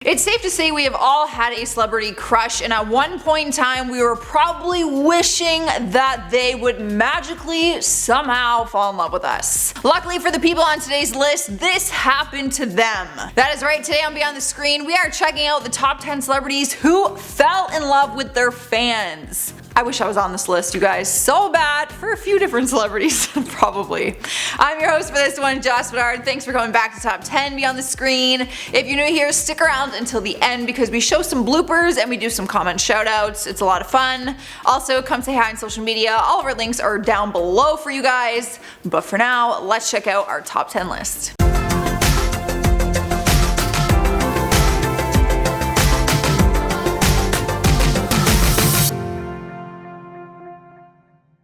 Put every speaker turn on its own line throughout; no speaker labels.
It's safe to say we have all had a celebrity crush, and at one point in time we were probably wishing that they would magically somehow fall in love with us. Luckily for the people on today's list, this happened to them. That is right, today on Beyond the Screen we are checking out the top 10 celebrities who fell in love with their fans. I wish I was on this list, you guys, so bad for a few different celebrities, probably. I'm your host for this one, Joss Bedard. Thanks for coming back to Top 10 Beyond the Screen. If you're new here, stick around until the end because we show some bloopers and we do some comment shoutouts. It's a lot of fun. Also, come say hi on social media. All of our links are down below for you guys. But for now, let's check out our top 10 list.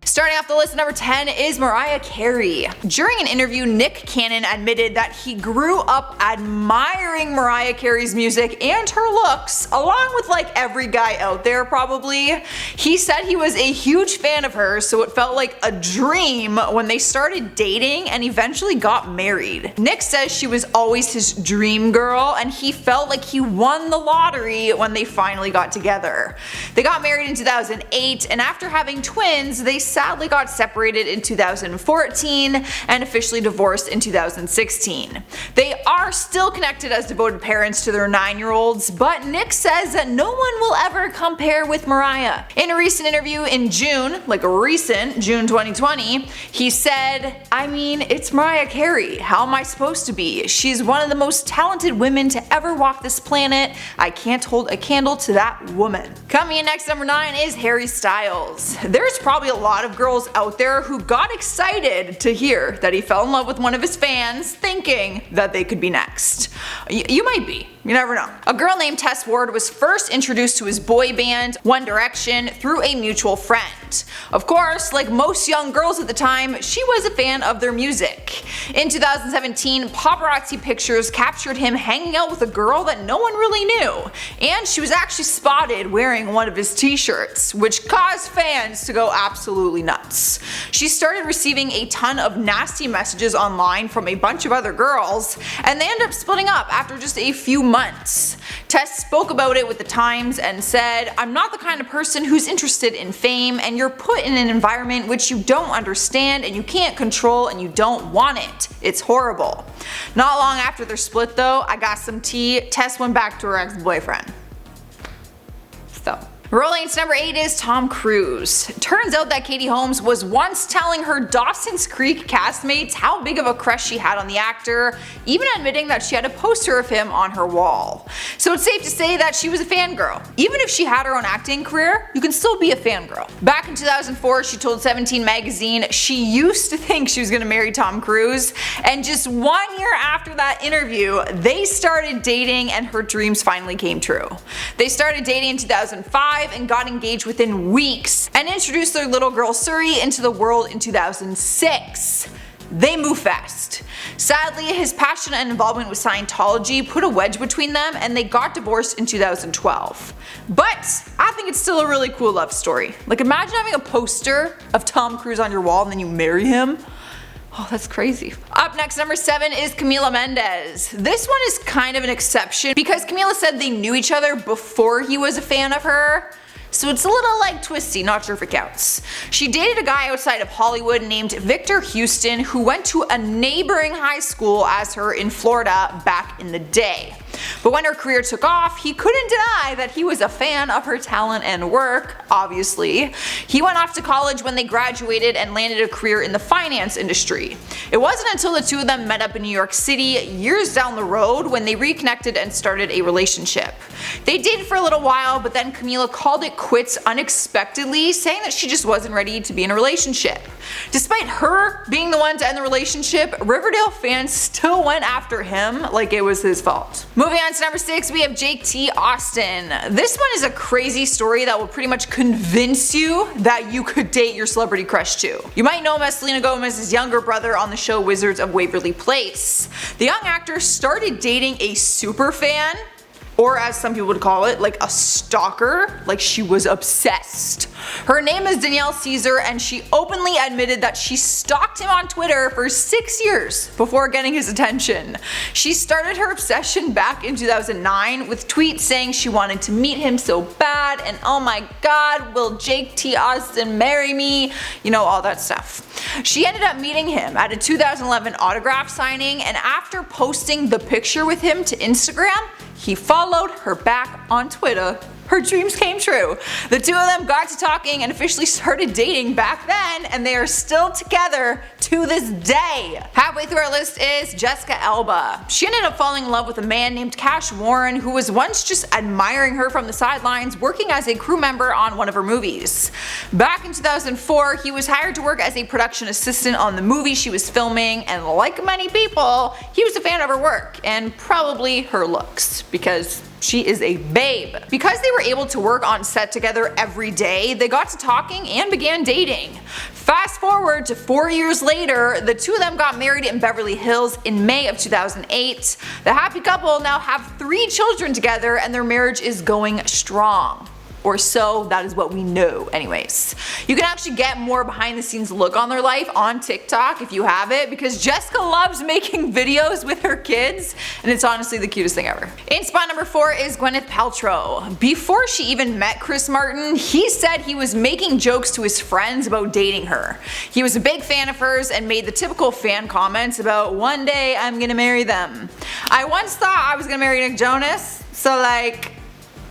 Starting off the list at number 10 is Mariah Carey. During an interview, Nick Cannon admitted that he grew up admiring Mariah Carey's music and her looks, along with like every guy out there probably. He said he was a huge fan of hers, so it felt like a dream when they started dating and eventually got married. Nick says she was always his dream girl and he felt like he won the lottery when they finally got together. They got married in 2008 and after having twins, they sadly got separated in 2014 and officially divorced in 2016. They are still connected as devoted parents to their 9-year-olds, but Nick says that no one will ever compare with Mariah. In a recent interview in June, like a recent June 2020, he said, "I mean, it's Mariah Carey. How am I supposed to be? She's one of the most talented women to ever walk this planet. I can't hold a candle to that woman." Coming in next, number 9 is Harry Styles. There's probably a lot of girls out there who got excited to hear that he fell in love with one of his fans, thinking that they could be next. You might be. You never know. A girl named Tess Ward was first introduced to his boy band, One Direction, through a mutual friend. Of course, like most young girls at the time, she was a fan of their music. In 2017, paparazzi pictures captured him hanging out with a girl that no one really knew, and she was actually spotted wearing one of his t-shirts, which caused fans to go absolutely nuts. She started receiving a ton of nasty messages online from a bunch of other girls, and they ended up splitting up after just a few months. Tess spoke about it with the Times and said, "I'm not the kind of person who's interested in fame, and you're put in an environment which you don't understand and you can't control and you don't want it. It's horrible." Not long after their split though, I got some tea, Tess went back to her ex-boyfriend. So. Rolling to number 8 is Tom Cruise. Turns out that Katie Holmes was once telling her Dawson's Creek castmates how big of a crush she had on the actor, even admitting that she had a poster of him on her wall. So it's safe to say that she was a fangirl. Even if she had her own acting career, you can still be a fangirl. Back in 2004, she told 17 magazine she used to think she was going to marry Tom Cruise, and just 1 year after that interview, they started dating and her dreams finally came true. They started dating in 2005 and got engaged within weeks and introduced their little girl Suri into the world in 2006. They move fast. Sadly, his passion and involvement with Scientology put a wedge between them and they got divorced in 2012. But I think it's still a really cool love story. Like imagine having a poster of Tom Cruise on your wall and then you marry him. Oh, that's crazy. Up next, number 7 is Camila Mendes. This one is kind of an exception because Camila said they knew each other before he was a fan of her. So it's a little like twisty, not sure if it counts. She dated a guy outside of Hollywood named Victor Houston who went to a neighboring high school as her in Florida back in the day. But when her career took off, he couldn't deny that he was a fan of her talent and work, obviously. He went off to college when they graduated and landed a career in the finance industry. It wasn't until the two of them met up in New York City years down the road when they reconnected and started a relationship. They dated for a little while, but then Camila called it quits unexpectedly, saying that she just wasn't ready to be in a relationship. Despite her being the one to end the relationship, Riverdale fans still went after him like it was his fault. Moving on to number 6, we have Jake T. Austin. This one is a crazy story that will pretty much convince you that you could date your celebrity crush too. You might know him as Selena Gomez's younger brother on the show Wizards of Waverly Place. The young actor started dating a super fan or as some people would call it, like a stalker. Like she was obsessed. Her name is Danielle Caesar, and she openly admitted that she stalked him on Twitter for 6 years before getting his attention. She started her obsession back in 2009 with tweets saying she wanted to meet him so bad, and oh my god, will Jake T. Austin marry me? You know, all that stuff. She ended up meeting him at a 2011 autograph signing, and after posting the picture with him to Instagram, he followed her back on Twitter. Her dreams came true. The two of them got to talking and officially started dating back then, and they are still together to this day. Halfway through our list is Jessica Alba. She ended up falling in love with a man named Cash Warren, who was once just admiring her from the sidelines, working as a crew member on one of her movies. Back in 2004, he was hired to work as a production assistant on the movie she was filming, and like many people, he was a fan of her work, and probably her looks, because she is a babe. Because they were able to work on set together every day, they got to talking and began dating. Fast forward to 4 years later, the two of them got married in Beverly Hills in May of 2008. The happy couple now have 3 children together, and their marriage is going strong. Or so that is what we know anyways. You can actually get more behind the scenes look on their life on TikTok if you have it, because Jessica loves making videos with her kids, and it's honestly the cutest thing ever. In spot number 4 is Gwyneth Paltrow. Before she even met Chris Martin, he said he was making jokes to his friends about dating her. He was a big fan of hers and made the typical fan comments about, "One day I'm gonna marry them. I once thought I was gonna marry Nick Jonas, so like,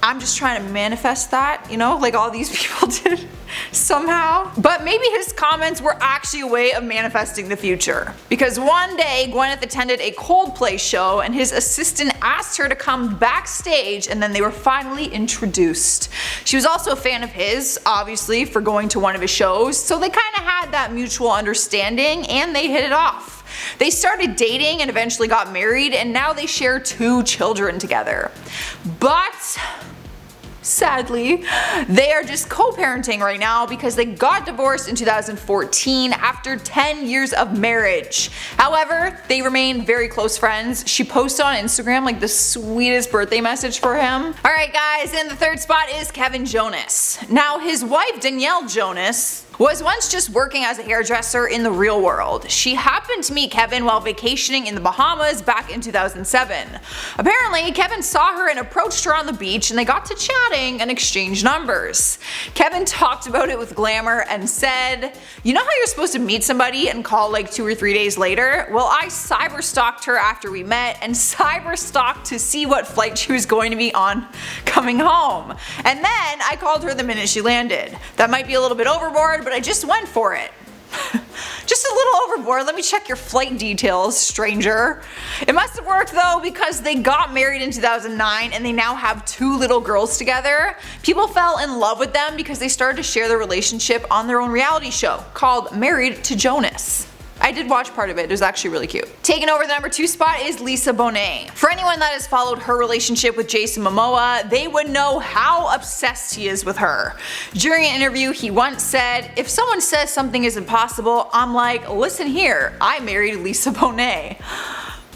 I'm just trying to manifest that, you know, like all these people did somehow." But maybe his comments were actually a way of manifesting the future. Because one day, Gwyneth attended a Coldplay show and his assistant asked her to come backstage, and then they were finally introduced. She was also a fan of his, obviously, for going to one of his shows, so they kinda had that mutual understanding and they hit it off. They started dating and eventually got married, and now they share 2 children together. But sadly, they are just co-parenting right now because they got divorced in 2014 after 10 years of marriage. However, they remain very close friends. She posted on Instagram like the sweetest birthday message for him. Alright guys, in the 3rd spot is Kevin Jonas. Now his wife Danielle Jonas was once just working as a hairdresser in the real world. She happened to meet Kevin while vacationing in the Bahamas back in 2007. Apparently, Kevin saw her and approached her on the beach, and they got to chatting and exchanged numbers. Kevin talked about it with glamour and said, "You know how you're supposed to meet somebody and call like 2 or 3 days later? Well, I cyber-stalked her after we met and cyber-stalked to see what flight she was going to be on coming home. And then I called her the minute she landed. That might be a little bit overboard, but I just went for it." Just a little overboard. Let me check your flight details, stranger. It must have worked though, because they got married in 2009 and they now have 2 little girls together. People fell in love with them because they started to share their relationship on their own reality show called Married to Jonas. I did watch part of it. It was actually really cute. Taking over the number 2 spot is Lisa Bonet. For anyone that has followed her relationship with Jason Momoa, they would know how obsessed he is with her. During an interview, he once said, "If someone says something is impossible, I'm like, listen here, I married Lisa Bonet."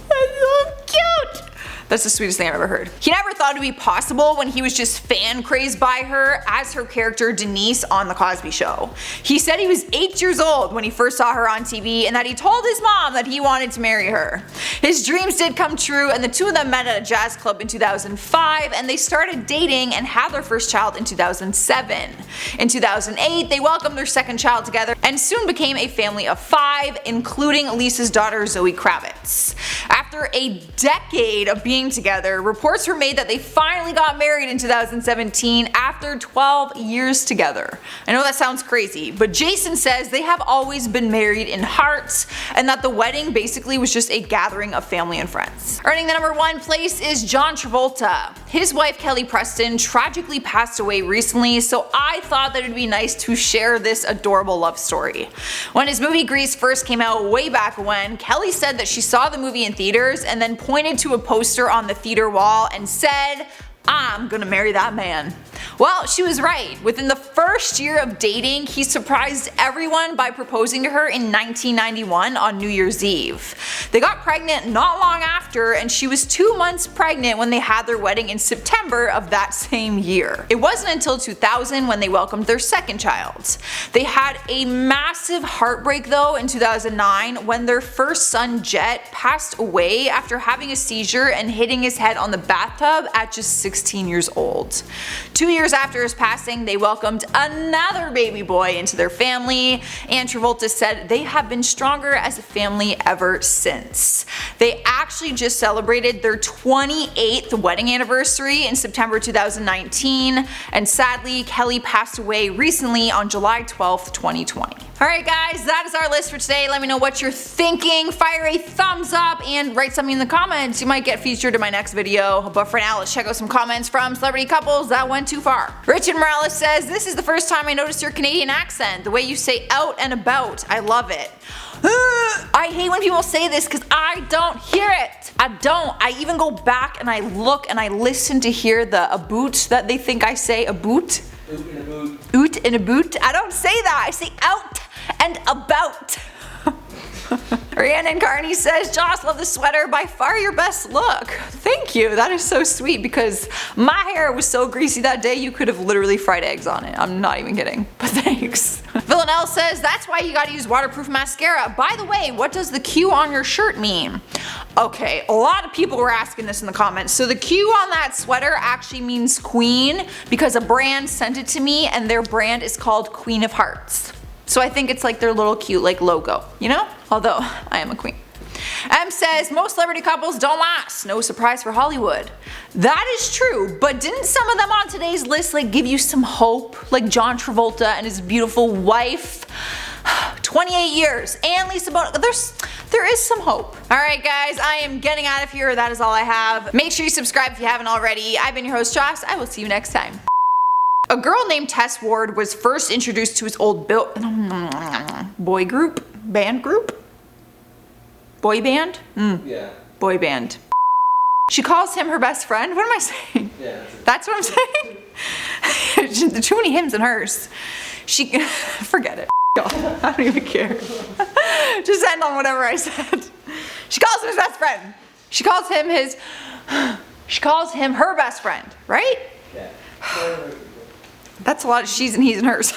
That's so cute! That's the sweetest thing I've ever heard. He never thought it would be possible when he was just fan crazed by her as her character Denise on The Cosby Show. He said he was 8 years old when he first saw her on TV, and that he told his mom that he wanted to marry her. His dreams did come true, and the two of them met at a jazz club in 2005, and they started dating and had their first child in 2007. In 2008, they welcomed their second child together and soon became a family of 5, including Lisa's daughter Zoe Kravitz. After a decade of being together, reports were made that they finally got married in 2017 after 12 years together. I know that sounds crazy, but Jason says they have always been married in heart, and that the wedding basically was just a gathering of family and friends. Earning the number 1 place is John Travolta. His wife Kelly Preston tragically passed away recently, so I thought that it'd be nice to share this adorable love story. When his movie Grease first came out way back when, Kelly said that she saw the movie in theaters and then pointed to a poster on the theater wall and said, "I'm gonna marry that man." Well, she was right. Within the first year of dating, he surprised everyone by proposing to her in 1991 on New Year's Eve. They got pregnant not long after, and she was 2 months pregnant when they had their wedding in September of that same year. It wasn't until 2000 when they welcomed their second child. They had a massive heartbreak though in 2009 when their first son Jet passed away after having a seizure and hitting his head on the bathtub at just 16 years old. 2 years after his passing, they welcomed another baby boy into their family, and Travolta said they have been stronger as a family ever since. They actually just celebrated their 28th wedding anniversary in September 2019, and sadly Kelly passed away recently on July 12th, 2020. Alright guys, that is our list for today. Let me know what you're thinking. Fire a thumbs up and write something in the comments. You might get featured in my next video. But for now, let's check out some comments from celebrity couples that went too far. Richard Morales says, "This is the first time I noticed your Canadian accent. The way you say out and about. I love it." I hate when people say this because I don't hear it. I don't. I even go back and I look and I listen to hear the aboot that they think I say. Aboot? Oot and a boot. Oot and a boot? I don't say that. I say out and about. Rhiannon Carney says, "Joss, love the sweater, by far your best look." Thank you, that is so sweet because my hair was so greasy that day you could have literally fried eggs on it. I'm not even kidding, but thanks. Villanelle says, "That's why you gotta use waterproof mascara. By the way, what does the Q on your shirt mean?" Okay, a lot of people were asking this in the comments. So the Q on that sweater actually means queen because a brand sent it to me and their brand is called Queen of Hearts. So I think it's like their little cute like logo, you know? Although I am a queen. M says, "Most celebrity couples don't last. No surprise for Hollywood." That is true, but didn't some of them on today's list like give you some hope? Like John Travolta and his beautiful wife. 28 years and Lisa Bonet. There is some hope. Alright guys, I am getting out of here. That is all I have. Make sure you subscribe if you haven't already. I've been your host Joss. I will see you next time. A girl named Tess Ward was first introduced to his old boy group? Band group? Boy band?
Yeah.
Boy band. She calls him her best friend? What am I saying?
Yeah.
That's what I'm saying? Too many hymns in hers. She, forget it. I don't even care. Just end on whatever I said. She calls him his best friend. She calls him her best friend, right?
Yeah.
That's a lot of she's and he's and hers.